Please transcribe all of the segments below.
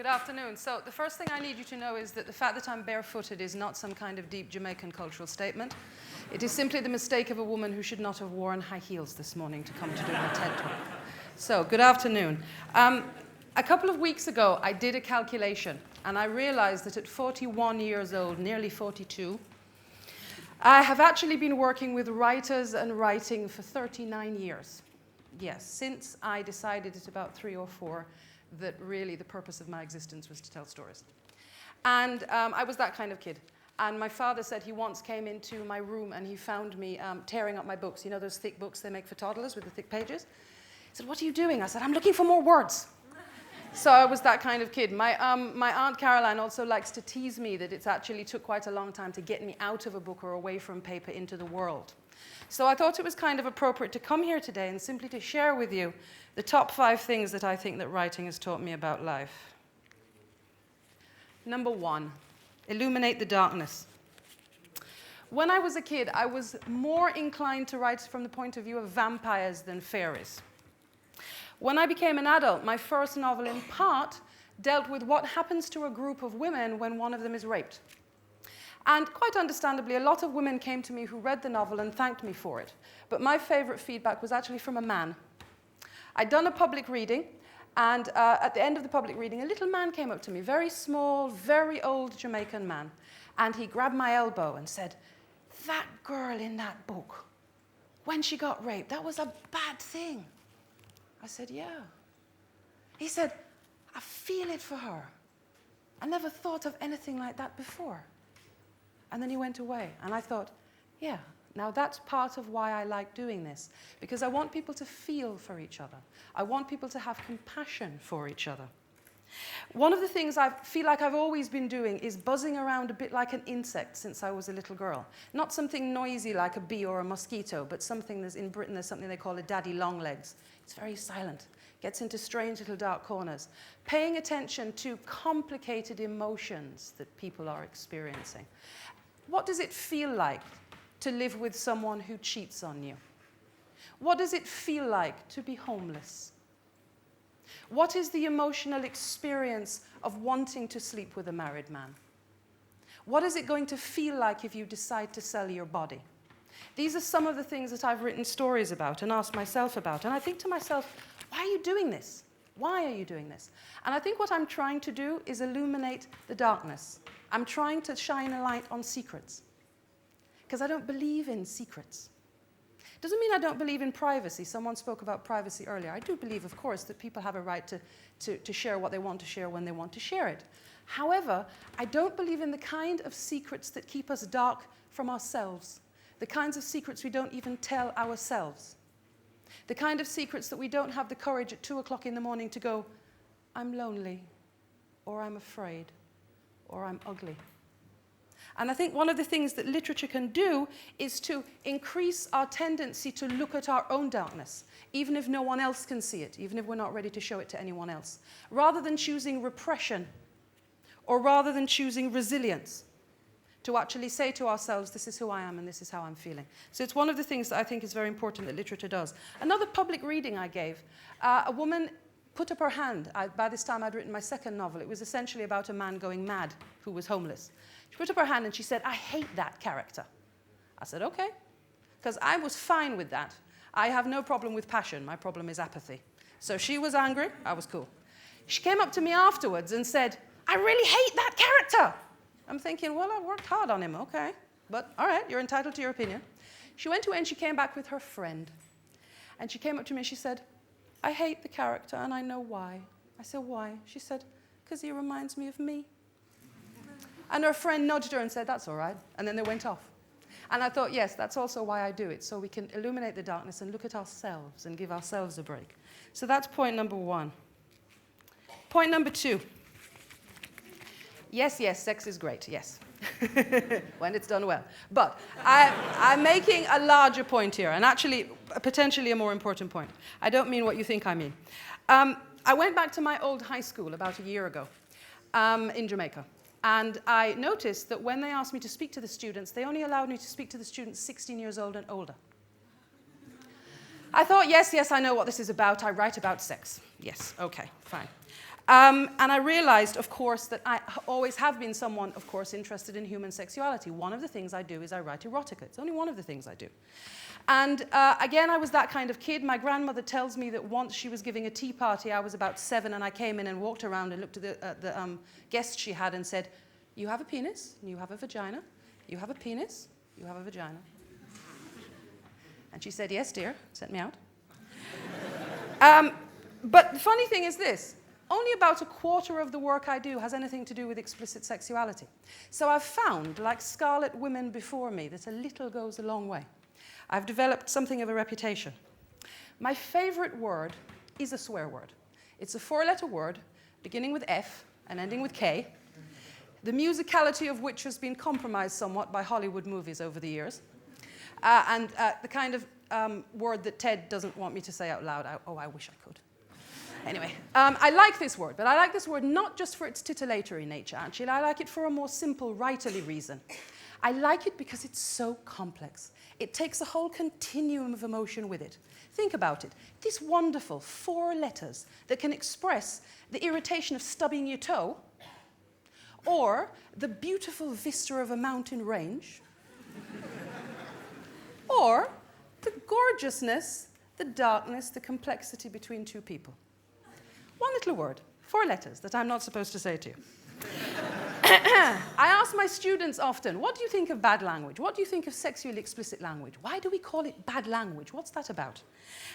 Good afternoon. So the first thing I need you to know is that the fact that I'm barefooted is not some kind of deep Jamaican cultural statement. It is simply the mistake of a woman who should not have worn high heels this morning to come to do my TED Talk. So, good afternoon. A couple of weeks ago, I did a calculation, and I realized that at 41 years old, nearly 42, I have actually been working with writers and writing for 39 years. Yes, since I decided at about 3 or 4 that really the purpose of my existence was to tell stories. And I was that kind of kid. And my father said he once came into my room and he found me tearing up my books. You know those thick books they make for toddlers with the thick pages? He said, "What are you doing?" I said, "I'm looking for more words." So I was that kind of kid. My Aunt Caroline also likes to tease me that it actually took quite a long time to get me out of a book or away from paper into the world. So I thought it was kind of appropriate to come here today and simply to share with you the top 5 things that I think that writing has taught me about life. Number 1, illuminate the darkness. When I was a kid, I was more inclined to write from the point of view of vampires than fairies. When I became an adult, my first novel in part dealt with what happens to a group of women when one of them is raped. And quite understandably, a lot of women came to me who read the novel and thanked me for it. But my favorite feedback was actually from a man. I'd done a public reading, and at the end of the public reading, a little man came up to me, very small, very old Jamaican man. And he grabbed my elbow and said, "That girl in that book, when she got raped, that was a bad thing." I said, "Yeah." He said, "I feel it for her. I never thought of anything like that before." And then he went away. And I thought, yeah, now that's part of why I like doing this. Because I want people to feel for each other. I want people to have compassion for each other. One of the things I feel like I've always been doing is buzzing around a bit like an insect since I was a little girl. Not something noisy like a bee or a mosquito, but something that's in Britain, there's something they call a daddy longlegs. It's very silent, gets into strange little dark corners. Paying attention to complicated emotions that people are experiencing. What does it feel like to live with someone who cheats on you? What does it feel like to be homeless? What is the emotional experience of wanting to sleep with a married man? What is it going to feel like if you decide to sell your body? These are some of the things that I've written stories about and asked myself about. And I think to myself, why are you doing this? Why are you doing this? And I think what I'm trying to do is illuminate the darkness. I'm trying to shine a light on secrets. Because I don't believe in secrets. Doesn't mean I don't believe in privacy. Someone spoke about privacy earlier. I do believe, of course, that people have a right to share what they want to share when they want to share it. However, I don't believe in the kind of secrets that keep us dark from ourselves. The kinds of secrets we don't even tell ourselves. The kind of secrets that we don't have the courage at 2 o'clock in the morning to go, "I'm lonely," or "I'm afraid," or "I'm ugly." And I think one of the things that literature can do is to increase our tendency to look at our own darkness, even if no one else can see it, even if we're not ready to show it to anyone else, rather than choosing repression, or rather than choosing resilience, to actually say to ourselves, this is who I am and this is how I'm feeling. So it's one of the things that I think is very important that literature does. Another public reading I gave, a woman put up her hand. By this time I'd written my second novel. It was essentially about a man going mad who was homeless. She put up her hand and she said, "I hate that character." I said, "Okay," because I was fine with that. I have no problem with passion. My problem is apathy. So she was angry. I was cool. She came up to me afterwards and said, "I really hate that character." I'm thinking, well, I worked hard on him, okay. But all right, you're entitled to your opinion. She went away and she came back with her friend. And she came up to me and she said, "I hate the character and I know why." I said, "Why?" She said, "Because he reminds me of me." And her friend nudged her and said, "That's all right." And then they went off. And I thought, yes, that's also why I do it, so we can illuminate the darkness and look at ourselves and give ourselves a break. So that's point number 1. Point number 2. Yes, sex is great, yes, when it's done well. But I'm making a larger point here, and actually potentially a more important point. I don't mean what you think I mean. I went back to my old high school about a year ago in Jamaica. And I noticed that when they asked me to speak to the students, they only allowed me to speak to the students 16 years old and older. I thought, yes, I know what this is about. I write about sex. Yes, okay, fine. And I realized, of course, that I always have been someone, of course, interested in human sexuality. One of the things I do is I write erotica. It's only one of the things I do. And again, I was that kind of kid. My grandmother tells me that once she was giving a tea party, I was about 7, and I came in and walked around and looked at the guests she had and said, "You have a penis, and you have a vagina. You have a penis, you have a vagina." And she said, "Yes, dear," sent me out. But the funny thing is this. Only about a quarter of the work I do has anything to do with explicit sexuality. So I've found, like scarlet women before me, that a little goes a long way. I've developed something of a reputation. My favorite word is a swear word. It's a 4-letter word, beginning with F and ending with K, the musicality of which has been compromised somewhat by Hollywood movies over the years, and the kind of word that Ted doesn't want me to say out loud. I wish I could. Anyway, I like this word, but I like this word not just for its titillatory nature, actually. I like it for a more simple, writerly reason. I like it because it's so complex. It takes a whole continuum of emotion with it. Think about it. These wonderful 4 letters that can express the irritation of stubbing your toe, or the beautiful vista of a mountain range, or the gorgeousness, the darkness, the complexity between 2 people. One little word, 4 letters that I'm not supposed to say to you. I ask my students often, what do you think of bad language? What do you think of sexually explicit language? Why do we call it bad language? What's that about?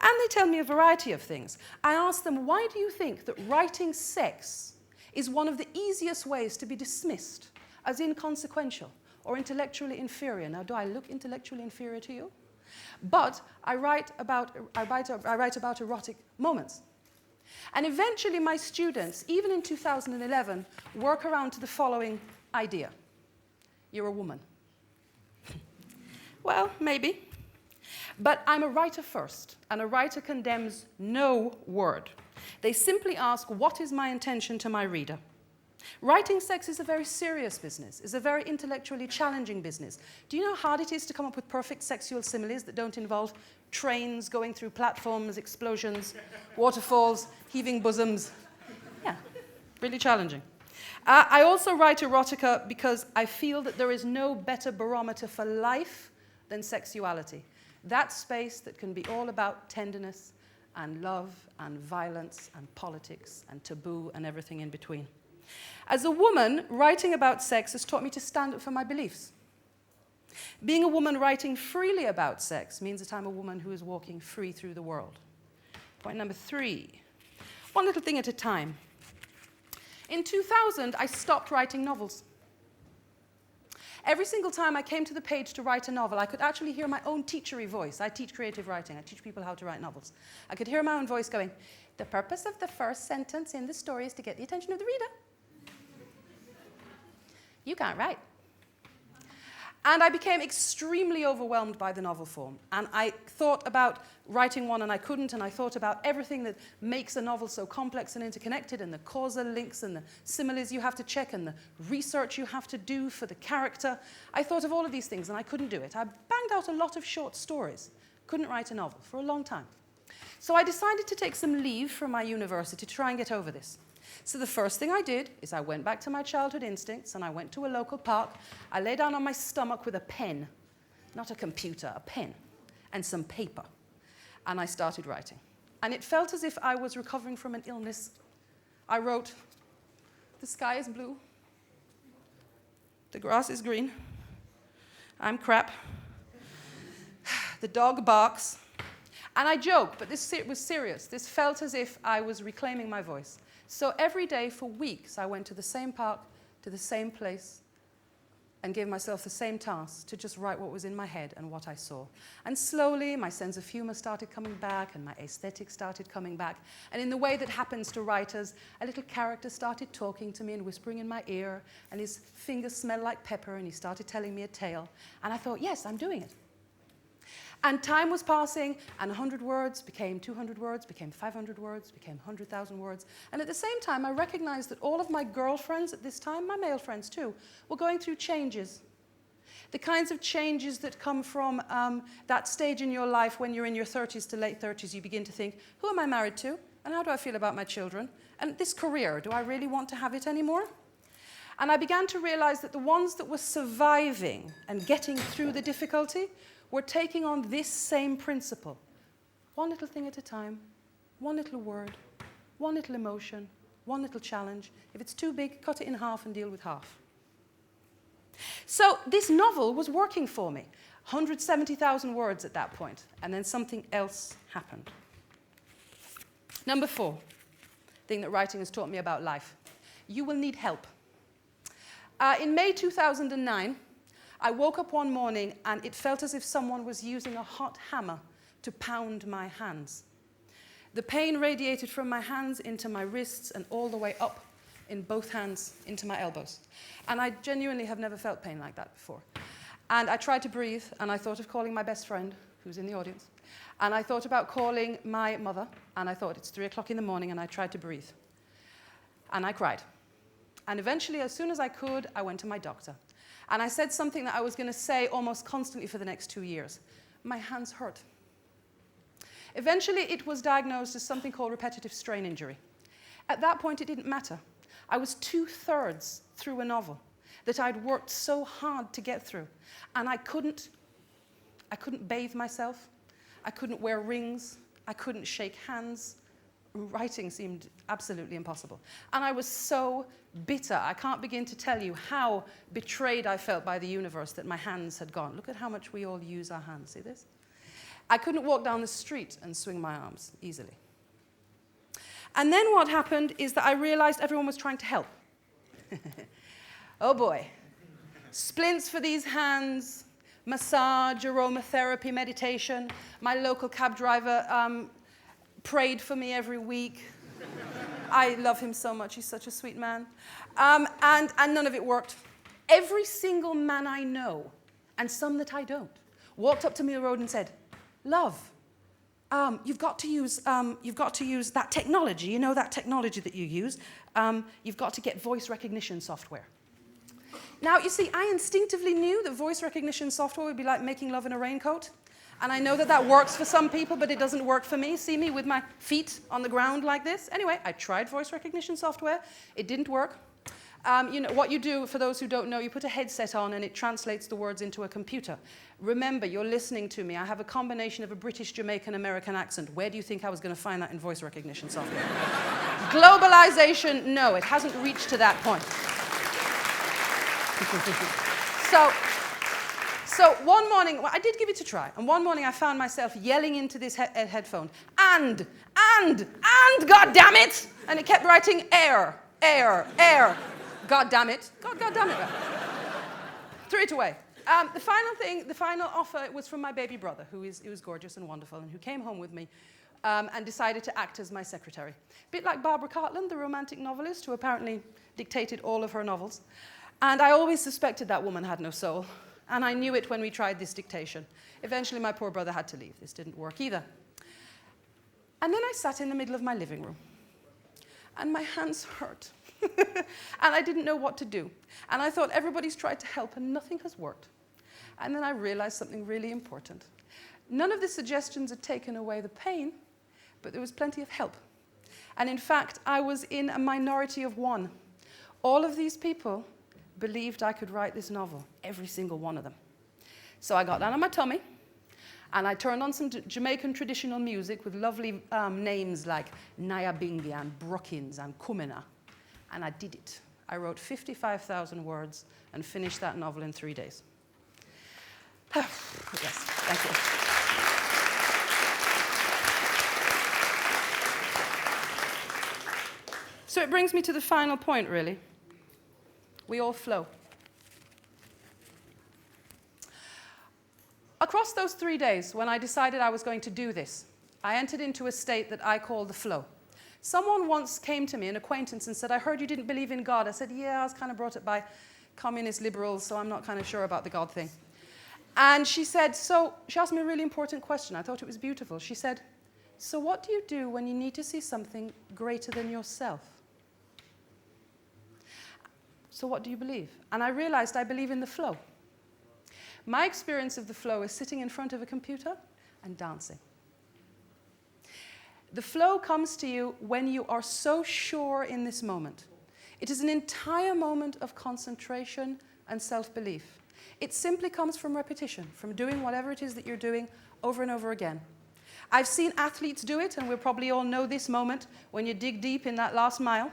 And they tell me a variety of things. I ask them, why do you think that writing sex is one of the easiest ways to be dismissed as inconsequential or intellectually inferior? Now, do I look intellectually inferior to you? But I write about erotic moments. And eventually my students, even in 2011, work around to the following idea. You're a woman. Well, maybe. But I'm a writer first, and a writer condemns no word. They simply ask, what is my intention to my reader? Writing sex is a very serious business. It's a very intellectually challenging business. Do you know how hard it is to come up with perfect sexual similes that don't involve trains going through platforms, explosions, waterfalls, heaving bosoms? Yeah, really challenging. I also write erotica because I feel that there is no better barometer for life than sexuality. That space that can be all about tenderness and love and violence and politics and taboo and everything in between. As a woman, writing about sex has taught me to stand up for my beliefs. Being a woman writing freely about sex means that I'm a woman who is walking free through the world. Point number 3, one little thing at a time. In 2000, I stopped writing novels. Every single time I came to the page to write a novel, I could actually hear my own teachery voice. I teach creative writing. I teach people how to write novels. I could hear my own voice going, "The purpose of the first sentence in the story is to get the attention of the reader. You can't write." And I became extremely overwhelmed by the novel form. And I thought about writing one, and I couldn't. And I thought about everything that makes a novel so complex and interconnected, and the causal links and the similes you have to check and the research you have to do for the character. I thought of all of these things, and I couldn't do it. I banged out a lot of short stories. Couldn't write a novel for a long time. So I decided to take some leave from my university to try and get over this. So the first thing I did is I went back to my childhood instincts, and I went to a local park. I lay down on my stomach with a pen, not a computer, a pen, and some paper. And I started writing. And it felt as if I was recovering from an illness. I wrote, "The sky is blue. The grass is green. I'm crap. The dog barks." And I joked, but this was serious. This felt as if I was reclaiming my voice. So every day for weeks, I went to the same park, to the same place, and gave myself the same task to just write what was in my head and what I saw. And slowly, my sense of humor started coming back, and my aesthetic started coming back. And in the way that happens to writers, a little character started talking to me and whispering in my ear, and his fingers smelled like pepper, and he started telling me a tale. And I thought, yes, I'm doing it. And time was passing, and 100 words became 200 words, became 500 words, became 100,000 words. And at the same time, I recognized that all of my girlfriends at this time, my male friends too, were going through changes. The kinds of changes that come from that stage in your life when you're in your 30s to late 30s, you begin to think, who am I married to? And how do I feel about my children? And this career, do I really want to have it anymore? And I began to realize that the ones that were surviving and getting through the difficulty were taking on this same principle. One little thing at a time, one little word, one little emotion, one little challenge. If it's too big, cut it in half and deal with half. So this novel was working for me. 170,000 words at that point, and then something else happened. Number 4, thing that writing has taught me about life. You will need help. In May 2009, I woke up one morning and it felt as if someone was using a hot hammer to pound my hands. The pain radiated from my hands into my wrists and all the way up in both hands into my elbows. And I genuinely have never felt pain like that before. And I tried to breathe, and I thought of calling my best friend, who's in the audience. And I thought about calling my mother, and I thought it's 3 o'clock in the morning, and I tried to breathe. And I cried. And eventually, as soon as I could, I went to my doctor. And I said something that I was going to say almost constantly for the next 2 years. My hands hurt. Eventually, it was diagnosed as something called repetitive strain injury. At that point, it didn't matter. I was 2/3 through a novel that I'd worked so hard to get through. And I couldn't bathe myself. I couldn't wear rings. I couldn't shake hands. Writing seemed absolutely impossible. And I was so bitter. I can't begin to tell you how betrayed I felt by the universe that my hands had gone. Look at how much we all use our hands. See this? I couldn't walk down the street and swing my arms easily. And then what happened is that I realized everyone was trying to help. Oh boy. Splints for these hands, massage, aromatherapy, meditation. My local cab driver prayed for me every week. I love him so much. He's such a sweet man. And none of it worked. Every single man I know, and some that I don't, walked up to me on the road and said, "Love, you've got to use that technology. You know that technology that you use. You've got to get voice recognition software." Now, you see, I instinctively knew that voice recognition software would be like making love in a raincoat. And I know that that works for some people, but it doesn't work for me. See me with my feet on the ground like this? Anyway, I tried voice recognition software. It didn't work. You know, what you do, for those who don't know, you put a headset on and it translates the words into a computer. Remember, you're listening to me. I have a combination of a British, Jamaican, American accent. Where do you think I was going to find that in voice recognition software? Globalization, no, it hasn't reached to that point. So one morning, well, I did give it a try, and one morning I found myself yelling into this headphone, and, God damn it! And it kept writing air, air, air. God damn it. God damn it. Threw it away. The final offer was from my baby brother, who was gorgeous and wonderful, and who came home with me and decided to act as my secretary. A bit like Barbara Cartland, the romantic novelist, who apparently dictated all of her novels. And I always suspected that woman had no soul. And I knew it when we tried this dictation. Eventually, my poor brother had to leave. This didn't work either. And then I sat in the middle of my living room. And my hands hurt. And I didn't know what to do. And I thought, everybody's tried to help, and nothing has worked. And then I realized something really important. None of the suggestions had taken away the pain, but there was plenty of help. And in fact, I was in a minority of one. All of these people believed I could write this novel, every single one of them. So I got down on my tummy, and I turned on some Jamaican traditional music with lovely names like Nyabingi and Brookins and Kumina, and I did it. I wrote 55,000 words and finished that novel in 3 days. Yes, thank you. So it brings me to the final point, really. We all flow. Across those 3 days, when I decided I was going to do this, I entered into a state that I call the flow. Someone once came to me, an acquaintance, and said, "I heard you didn't believe in God." I said, "Yeah, I was kind of brought up by communist liberals, so I'm not kind of sure about the God thing." And she said, she asked me a really important question. I thought it was beautiful. She said, "So what do you do when you need to see something greater than yourself? So what do you believe?" And I realized I believe in the flow. My experience of the flow is sitting in front of a computer and dancing. The flow comes to you when you are so sure in this moment. It is an entire moment of concentration and self-belief. It simply comes from repetition, from doing whatever it is that you're doing over and over again. I've seen athletes do it, and we'll probably all know this moment when you dig deep in that last mile.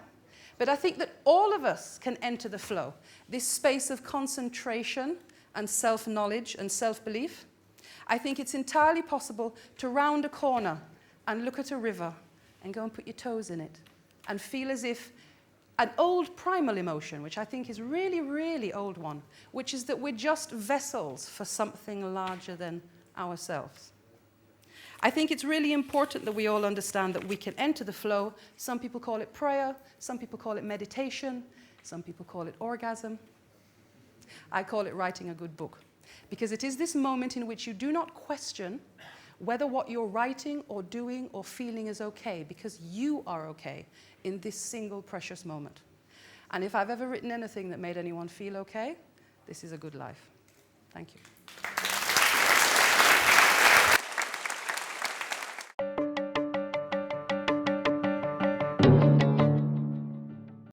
But I think that all of us can enter the flow, this space of concentration and self-knowledge and self-belief. I think it's entirely possible to round a corner and look at a river and go and put your toes in it and feel as if an old primal emotion, which I think is really, really old one, which is that we're just vessels for something larger than ourselves. I think it's really important that we all understand that we can enter the flow. Some people call it prayer, some people call it meditation, some people call it orgasm. I call it writing a good book, because it is this moment in which you do not question whether what you're writing or doing or feeling is okay, because you are okay in this single precious moment. And if I've ever written anything that made anyone feel okay, this is a good life. Thank you.